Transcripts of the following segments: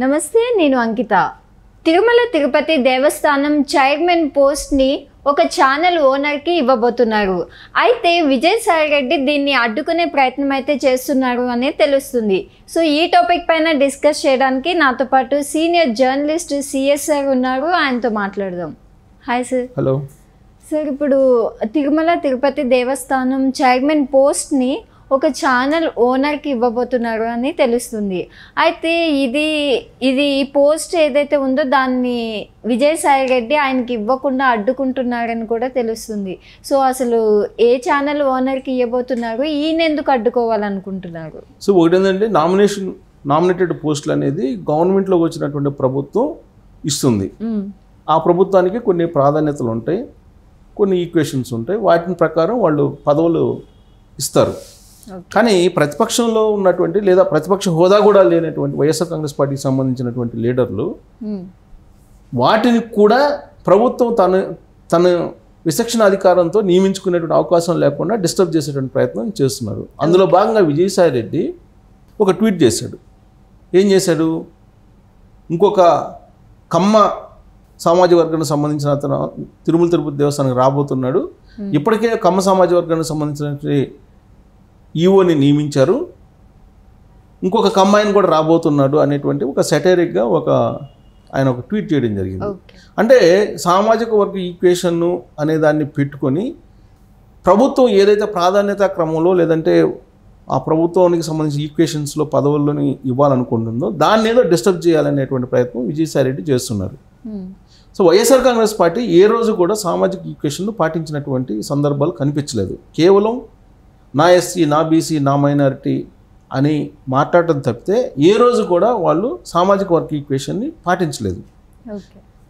నమస్తే, నేను అంకిత. తిరుమల తిరుపతి దేవస్థానం చైర్మన్ పోస్ట్ని ఒక ఛానల్ ఓనర్కి ఇవ్వబోతున్నారు. అయితే విజయసాయి రెడ్డి దీన్ని అడ్డుకునే ప్రయత్నం అయితే చేస్తున్నారు అని తెలుస్తుంది. సో ఈ టాపిక్ పైన డిస్కస్ చేయడానికి నాతో పాటు సీనియర్ జర్నలిస్ట్ సిఎస్ఆర్ ఉన్నారు. ఆయనతో మాట్లాడదాం. Hi sir. హలో సార్, ఇప్పుడు తిరుమల తిరుపతి దేవస్థానం చైర్మన్ పోస్ట్ని ఒక ఛానల్ ఓనర్కి ఇవ్వబోతున్నారు అని తెలుస్తుంది. అయితే ఇది ఈ పోస్ట్ ఏదైతే ఉందో దాన్ని విజయసాయి రెడ్డి ఆయనకి ఇవ్వకుండా అడ్డుకుంటున్నారని కూడా తెలుస్తుంది. సో అసలు ఏ ఛానల్ ఓనర్కి ఇవ్వబోతున్నారు, ఈయన ఎందుకు అడ్డుకోవాలనుకుంటున్నారు? సో ఒకటేంటంటే నామినేటెడ్ పోస్టులు అనేది గవర్నమెంట్లోకి వచ్చినటువంటి ప్రభుత్వం ఇస్తుంది. ఆ ప్రభుత్వానికి కొన్ని ప్రాధాన్యతలు ఉంటాయి, కొన్ని ఈక్వేషన్స్ ఉంటాయి. వాటిని ప్రకారం వాళ్ళు పదవులు ఇస్తారు. కానీ ప్రతిపక్షంలో ఉన్నటువంటి లేదా ప్రతిపక్ష హోదా కూడా లేనటువంటి వైఎస్ఆర్ కాంగ్రెస్ పార్టీకి సంబంధించినటువంటి లీడర్లు వాటిని కూడా ప్రభుత్వం తన విచక్షణ అధికారంతో నియమించుకునేటువంటి అవకాశం లేకుండా డిస్టర్బ్ చేసేటువంటి ప్రయత్నం చేస్తున్నారు. అందులో భాగంగా విజయసాయి రెడ్డి ఒక ట్వీట్ చేశాడు. ఏం చేశాడు? ఇంకొక కమ్మ సామాజిక వర్గానికి సంబంధించిన అతను తిరుమల తిరుపతి దేవస్థానానికి రాబోతున్నాడు. ఇప్పటికే కమ్మ సామాజిక వర్గానికి సంబంధించినటువంటి ఈఓని నియమించారు, ఇంకొక కమ్మాయిని కూడా రాబోతున్నాడు అనేటువంటి ఒక సెటైరిక్గా ఆయన ఒక ట్వీట్ చేయడం జరిగింది. అంటే సామాజిక వర్గ ఈక్వేషన్ను అనే దాన్ని పెట్టుకొని ప్రభుత్వం ఏదైతే ప్రాధాన్యత క్రమంలో లేదంటే ఆ ప్రభుత్వానికి సంబంధించిన ఈక్వేషన్స్లో పదవుల్లోని ఇవ్వాలనుకుంటుందో దాన్ని ఏదో డిస్టర్బ్ చేయాలనేటువంటి ప్రయత్నం విజయసాయి రెడ్డి చేస్తున్నారు. సో వైఎస్ఆర్ కాంగ్రెస్ పార్టీ ఏ రోజు కూడా సామాజిక ఈక్వేషన్ను పాటించినటువంటి సందర్భాలు కనిపించలేదు. కేవలం నా ఎస్సీ, నా బీసీ, నా మైనారిటీ అని మాట్లాడటం తప్పితే ఏ రోజు కూడా వాళ్ళు సామాజిక వర్గ ఈక్వేషన్ని పాటించలేదు.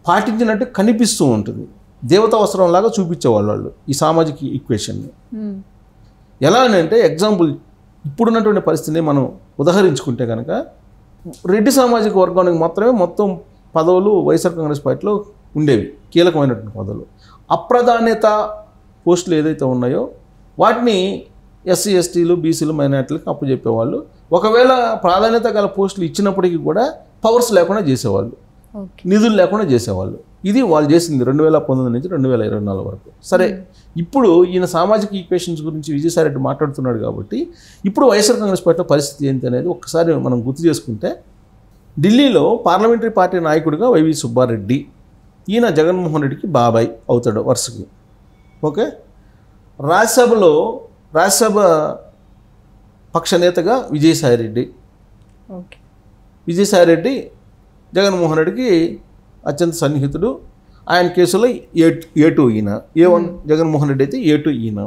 పాటించినట్టు కనిపిస్తూ ఉంటుంది. దేవతా అవసరంలాగా చూపించేవాళ్ళు వాళ్ళు ఈ సామాజిక ఈక్వేషన్ని. ఎలా అంటే ఎగ్జాంపుల్ ఇప్పుడున్నటువంటి పరిస్థితిని మనం ఉదహరించుకుంటే కనుక రెడ్డి సామాజిక వర్గానికి మొత్తం పదవులు వైఎస్ఆర్ కాంగ్రెస్ పార్టీలో ఉండేవి, కీలకమైనటువంటి పదవులు. అప్రాధాన్యత పోస్టులు ఏదైతే ఉన్నాయో వాటిని ఎస్సీ, ఎస్టీలు, బీసీలు, మైనార్టీలకు అప్పచెప్పేవాళ్ళు. ఒకవేళ ప్రాధాన్యత గల పోస్టులు ఇచ్చినప్పటికీ కూడా పవర్స్ లేకుండా చేసేవాళ్ళు, నిధులు లేకుండా చేసేవాళ్ళు. ఇది వాళ్ళు చేసింది 2019 నుంచి 2024 వరకు. సరే, ఇప్పుడు ఈయన సామాజిక ఈక్వేషన్స్ గురించి విజయసాయి రెడ్డి మాట్లాడుతున్నాడు కాబట్టి ఇప్పుడు వైఎస్ఆర్ కాంగ్రెస్ పార్టీ పరిస్థితి ఏంటి అనేది ఒక్కసారి మనం గుర్తు చేసుకుంటే, ఢిల్లీలో పార్లమెంటరీ పార్టీ నాయకుడిగా వైవి సుబ్బారెడ్డి, ఈయన జగన్మోహన్ రెడ్డికి బాబాయ్ అవుతాడు వరుసకి. ఓకే, రాజ్యసభ పక్ష నేతగా విజయసాయి రెడ్డి జగన్మోహన్ రెడ్డికి అత్యంత సన్నిహితుడు. ఆయన కేసులో A2 ఈయన, A1 జగన్మోహన్ రెడ్డి అయితే A2 ఈయన.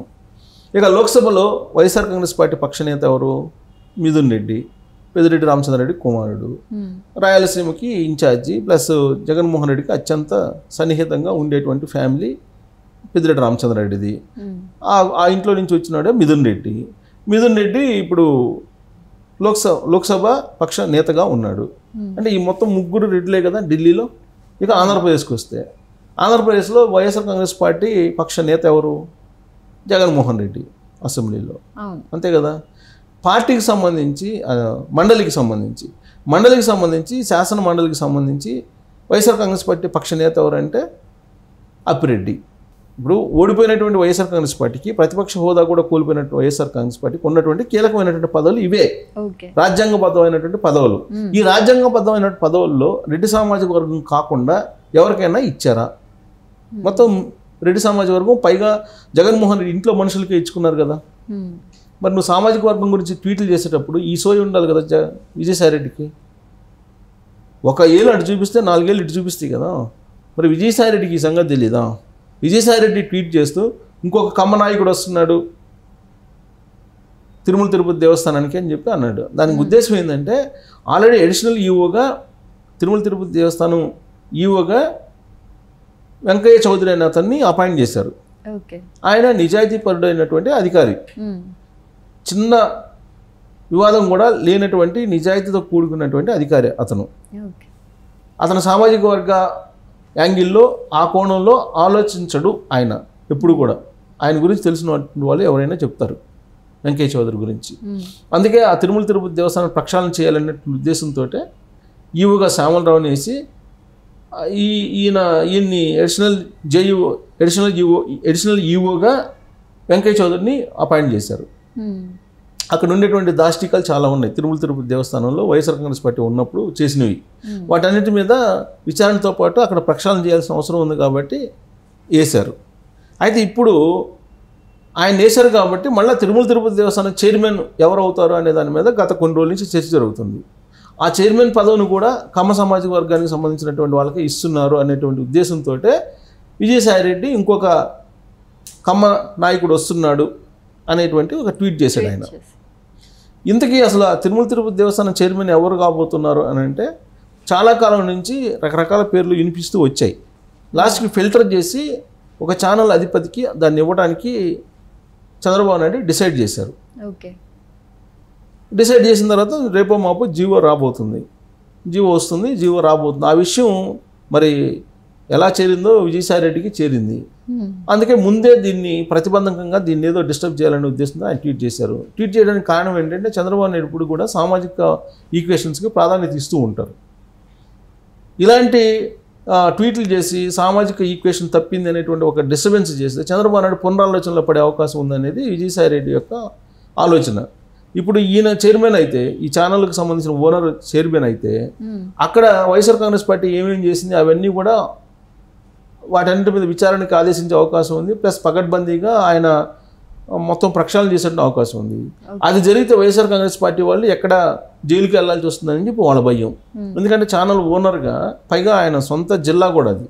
ఇక లోక్సభలో వైఎస్ఆర్ కాంగ్రెస్ పార్టీ పక్ష నేత ఎవరు? మిథున్ రెడ్డి, పెద్దిరెడ్డి రామచంద్రారెడ్డి కుమారుడు. రాయలసీమకి ఇన్ఛార్జి ప్లస్ జగన్మోహన్ రెడ్డికి అత్యంత సన్నిహితంగా ఉండేటువంటి ఫ్యామిలీ పెద్దిరెడ్డి రామచంద్రారెడ్డిది. ఆ ఇంట్లో నుంచి వచ్చినాడే మిథున్ రెడ్డి ఇప్పుడు లోక్సభ పక్ష నేతగా ఉన్నాడు. అంటే ఈ మొత్తం ముగ్గురు రెడ్డిలే కదా ఢిల్లీలో. ఇక ఆంధ్రప్రదేశ్కి వస్తే, ఆంధ్రప్రదేశ్లో వైఎస్ఆర్ కాంగ్రెస్ పార్టీ పక్ష నేత ఎవరు? జగన్మోహన్ రెడ్డి అసెంబ్లీలో, అంతే కదా. పార్టీకి సంబంధించి మండలికి సంబంధించి శాసన మండలికి సంబంధించి వైఎస్ఆర్ కాంగ్రెస్ పార్టీ పక్ష నేత ఎవరంటే అప్పిరెడ్డి. ఇప్పుడు ఓడిపోయినటువంటి వైఎస్ఆర్ కాంగ్రెస్ పార్టీకి, ప్రతిపక్ష హోదా కూడా కోల్పోయినటువంటి వైఎస్ఆర్ కాంగ్రెస్ పార్టీకి ఉన్నటువంటి కీలకమైనటువంటి పదవులు ఇవే, రాజ్యాంగబద్ధమైనటువంటి పదవులు. ఈ రాజ్యాంగబద్ధమైనటువంటి పదవుల్లో రెడ్డి సామాజిక వర్గం కాకుండా ఎవరికైనా ఇచ్చారా? మొత్తం రెడ్డి సామాజిక వర్గం, పైగా జగన్మోహన్ రెడ్డి ఇంట్లో మనుషులకే ఇచ్చుకున్నారు కదా. మరి నువ్వు సామాజిక వర్గం గురించి ట్వీట్లు చేసేటప్పుడు ఈ సోయి ఉండాలి కదా విజయసాయి రెడ్డికి. ఒక ఏళ్ళు అటు చూపిస్తే 4 ఏళ్ళు ఇటు చూపిస్తాయి కదా. మరి విజయసాయి రెడ్డికి ఈ సంగతి తెలీదా? విజయసాయి రెడ్డి ట్వీట్ చేస్తూ ఇంకొక కమ్మ నాయకుడు వస్తున్నాడు తిరుమల తిరుపతి దేవస్థానానికి అని చెప్పి అన్నాడు. దానికి ఉద్దేశం ఏంటంటే, ఆల్రెడీ అడిషనల్ ఈఓగా తిరుమల తిరుపతి దేవస్థానం ఈఓగా వెంకయ్య చౌదరి అనే అతన్ని అపాయింట్ చేశారు. ఆయన నిజాయితీపరుడు అయినటువంటి అధికారి, చిన్న వివాదం కూడా లేనటువంటి నిజాయితీతో కూడుకున్నటువంటి అధికారి అతను సామాజిక వర్గ యాంగిల్లో ఆ కోణంలో ఆలోచించడు ఆయన ఎప్పుడు కూడా. ఆయన గురించి తెలిసిన వాళ్ళు ఎవరైనా చెప్తారు వెంకయ్య చౌదరి గురించి. అందుకే ఆ తిరుమల తిరుపతి దేవస్థానం ప్రక్షాళన చేయాలనే ఉద్దేశంతో ఈవోగా శ్యామలరావుని వేసి ఈయన్ని అడిషనల్ ఈవోగా వెంకయ్య చౌదరిని అపాయింట్ చేశారు. అక్కడ ఉండేటువంటి దాష్టికాలు చాలా ఉన్నాయి తిరుమల తిరుపతి దేవస్థానంలో వైఎస్ఆర్ కాంగ్రెస్ పార్టీ ఉన్నప్పుడు చేసినవి. వాటన్నిటి మీద విచారణతో పాటు అక్కడ ప్రక్షాళన చేయాల్సిన అవసరం ఉంది కాబట్టి వేశారు. అయితే ఇప్పుడు ఆయన వేశారు కాబట్టి మళ్ళీ తిరుమల తిరుపతి దేవస్థానం చైర్మన్ ఎవరు అవుతారు అనే దాని మీద గత కొన్ని రోజుల నుంచి చర్చ జరుగుతుంది. ఆ చైర్మన్ పదవిని కూడా కమ్మ సామాజిక వర్గానికి సంబంధించినటువంటి వాళ్ళకి ఇస్తున్నారు అనేటువంటి ఉద్దేశంతో విజయసాయిరెడ్డి ఇంకొక కమ్మ నాయకుడు వస్తున్నాడు అనేటువంటి ఒక ట్వీట్ చేశాడు ఆయన. ఇంతకీ అసలు తిరుమల తిరుపతి దేవస్థానం చైర్మన్ ఎవరు కాబోతున్నారు అని అంటే చాలా కాలం నుంచి రకరకాల పేర్లు వినిపిస్తూ వచ్చాయి. లాస్ట్కి ఫిల్టర్ చేసి ఒక ఛానల్ అధిపతికి దాన్ని ఇవ్వడానికి చంద్రబాబు నాయుడు డిసైడ్ చేశారు. డిసైడ్ చేసిన తర్వాత రేపో మాపో జీవో రాబోతుంది, జీవో వస్తుంది, జీవో రాబోతుంది. ఆ విషయం మరి ఎలా చేరిందో విజయసాయిరెడ్డికి చేరింది. అందుకే ముందే దీన్ని ప్రతిబంధకంగా దీన్ని ఏదో డిస్టర్బ్ చేయాలనే ఉద్దేశంతో ఆయన ట్వీట్ చేశారు. ట్వీట్ చేయడానికి కారణం ఏంటంటే చంద్రబాబు నాయుడు ఇప్పుడు కూడా సామాజిక ఈక్వేషన్స్కి ప్రాధాన్యత ఇస్తూ ఉంటారు. ఇలాంటి ట్వీట్లు చేసి సామాజిక ఈక్వేషన్ తప్పింది అనేటువంటి ఒక డిస్టర్బెన్స్ చేస్తే చంద్రబాబు నాయుడు పునరాలోచనలో పడే అవకాశం ఉందనేది విజయసాయిరెడ్డి యొక్క ఆలోచన. ఇప్పుడు ఈయన చైర్మన్ అయితే, ఈ ఛానల్కి సంబంధించిన ఓనర్ చైర్మన్ అయితే, అక్కడ వైఎస్ఆర్ కాంగ్రెస్ పార్టీ ఏమేమి చేసింది అవన్నీ కూడా వాటన్నిటి మీద విచారణకి ఆదేశించే అవకాశం ఉంది. ప్లస్ పకడ్బందీగా ఆయన మొత్తం ప్రక్షాళన చేసే అవకాశం ఉంది. అది జరిగితే వైఎస్ఆర్ కాంగ్రెస్ పార్టీ వాళ్ళు ఎక్కడ జైలుకి వెళ్ళాల్సి వస్తుందని చెప్పి వాళ్ళ భయం. ఎందుకంటే ఛానల్ ఓనర్గా పైగా ఆయన సొంత జిల్లా కూడా అది.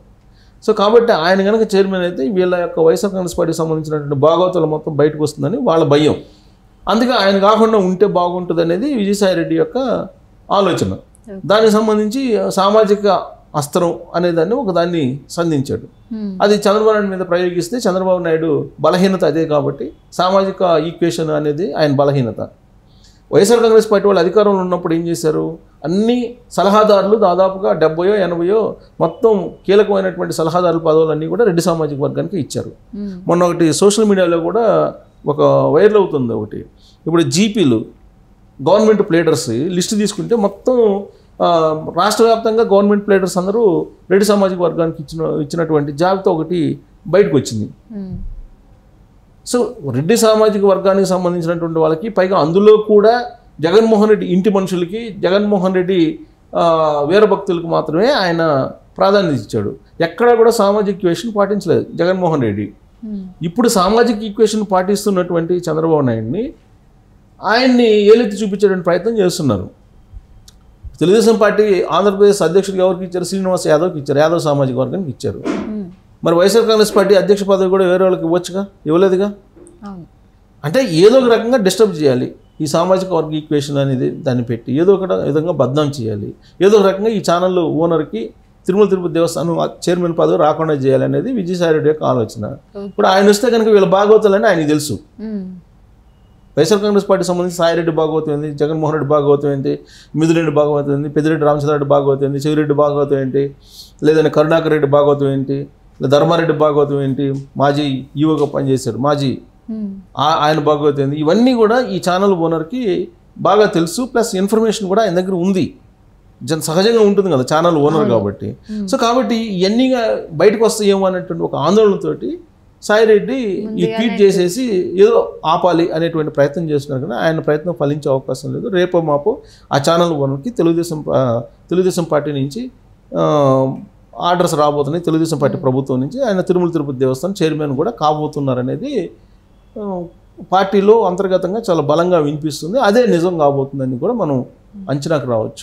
సో కాబట్టి ఆయన కనుక చైర్మన్ అయితే వీళ్ళ యొక్క వైఎస్ఆర్ కాంగ్రెస్ పార్టీకి సంబంధించినటువంటి భాగవతాలు మొత్తం బయటకు వస్తుందని వాళ్ళ భయం. అందుకే ఆయన కాకుండా ఉంటే బాగుంటుంది అనేది విజయసాయిరెడ్డి యొక్క ఆలోచన. దానికి సంబంధించి సామాజిక అస్త్రం అనేదాన్ని ఒకదాన్ని సంధించాడు. అది చంద్రబాబు నాయుడు మీద ప్రయోగిస్తే చంద్రబాబు నాయుడు బలహీనత అదే కాబట్టి సామాజిక ఈక్వేషన్ అనేది ఆయన బలహీనత. వైఎస్ఆర్ కాంగ్రెస్ పార్టీ వాళ్ళు అధికారంలో ఉన్నప్పుడు ఏం చేశారు, అన్ని సలహాదారులు దాదాపుగా 70-80 మొత్తం కీలకమైనటువంటి సలహాదారుల పదవులన్నీ కూడా రెడ్డి సామాజిక వర్గానికి ఇచ్చారు. మొన్న ఒకటి సోషల్ మీడియాలో కూడా ఒక వైరల్ అవుతుంది ఒకటి. ఇప్పుడు జీపీలు గవర్నమెంట్ ప్లేడర్స్ లిస్టు తీసుకుంటే మొత్తం రాష్ట్ర వ్యాప్తంగా గవర్నమెంట్ ప్లేడర్స్ అందరూ రెడ్డి సామాజిక వర్గానికి ఇచ్చినటువంటి జాబితా ఒకటి బయటకు వచ్చింది. సో రెడ్డి సామాజిక వర్గానికి సంబంధించినటువంటి వాళ్ళకి పైగా అందులో కూడా జగన్మోహన్ రెడ్డి ఇంటి మనుషులకి, జగన్మోహన్ రెడ్డి వీరభక్తులకు మాత్రమే ఆయన ప్రాధాన్యత ఇచ్చాడు. ఎక్కడా కూడా సామాజిక ఈక్వేషన్ పాటించలేదు జగన్మోహన్ రెడ్డి. ఇప్పుడు సామాజిక ఈక్వేషన్ పాటిస్తున్నటువంటి చంద్రబాబు నాయుడిని ఆయన్ని ఏలెత్తి చూపించేటువంటి ప్రయత్నం చేస్తున్నారు. తెలుగుదేశం పార్టీ ఆంధ్రప్రదేశ్ అధ్యక్షుడికి ఎవరికి ఇచ్చారు, శ్రీనివాస్ యాదవ్కి ఇచ్చారు, యాదవ్ సామాజిక వర్గానికి ఇచ్చారు. మరి వైఎస్ఆర్ కాంగ్రెస్ పార్టీ అధ్యక్ష పదవి కూడా వేరే వాళ్ళకి ఇవ్వచ్చుగా, ఇవ్వలేదుగా. అంటే ఏదో ఒక రకంగా డిస్టర్బ్ చేయాలి ఈ సామాజిక వర్గ ఈక్వేషన్ అనేది, దాన్ని పెట్టి ఏదో ఒక విధంగా బద్నాం చేయాలి. ఏదో ఒక రకంగా ఈ ఛానల్ ఓనర్కి తిరుమల తిరుపతి దేవస్థానం చైర్మన్ పదవి రాకుండా చేయాలనేది విజయసాయిరెడ్డి యొక్క ఆలోచన. ఇప్పుడు ఆయన వస్తే కనుక వీళ్ళ భాగవతాలని ఆయనకి తెలుసు. వైఎస్ఆర్ కాంగ్రెస్ పార్టీ సంబంధించి సాయిరెడ్డి భాగవతం ఏంటి, జగన్మోహన్ రెడ్డి భాగవతం ఏంటి, మిథురెడ్డి భాగవతం ఏంటి, పెద్దిరెడ్డి రామచంద్రరెడ్డి భాగవతం ఏంటి, చెవిరెడ్డి భాగవతం ఏంటి, లేదంటే కరుణాకర్ రెడ్డి భాగవతం ఏంటి, లేదా ధర్మారెడ్డి భాగవతం ఏంటి, మాజీ ఈవోగా పనిచేశాడు మాజీ, ఆయన భాగవతం ఏంటి, ఇవన్నీ కూడా ఈ ఛానల్ ఓనర్కి బాగా తెలుసు. ప్లస్ ఇన్ఫర్మేషన్ కూడా ఆయన దగ్గర ఉంది, సహజంగా ఉంటుంది కదా ఛానల్ ఓనర్ కాబట్టి. సో కాబట్టి ఇవన్నీగా బయటకు వస్తాయేమో అనేటువంటి ఒక ఆందోళనతోటి సాయిరెడ్డి ఈ ట్వీట్ చేసేసి ఏదో ఆపాలి అనేటువంటి ప్రయత్నం చేస్తున్నారు. కానీ ఆయన ప్రయత్నం ఫలించే అవకాశం లేదు. రేపో మాపో ఆ ఛానల్ ఓనర్కి తెలుగుదేశం పార్టీ నుంచి ఆర్డర్స్ రాబోతున్నాయి. తెలుగుదేశం పార్టీ ప్రభుత్వం నుంచి ఆయన తిరుమల తిరుపతి దేవస్థానం చైర్మన్ కూడా కాబోతున్నారనేది పార్టీలో అంతర్గతంగా చాలా బలంగా వినిపిస్తుంది. అదే నిజం కాబోతుందని కూడా మనం అంచనాకు రావచ్చు.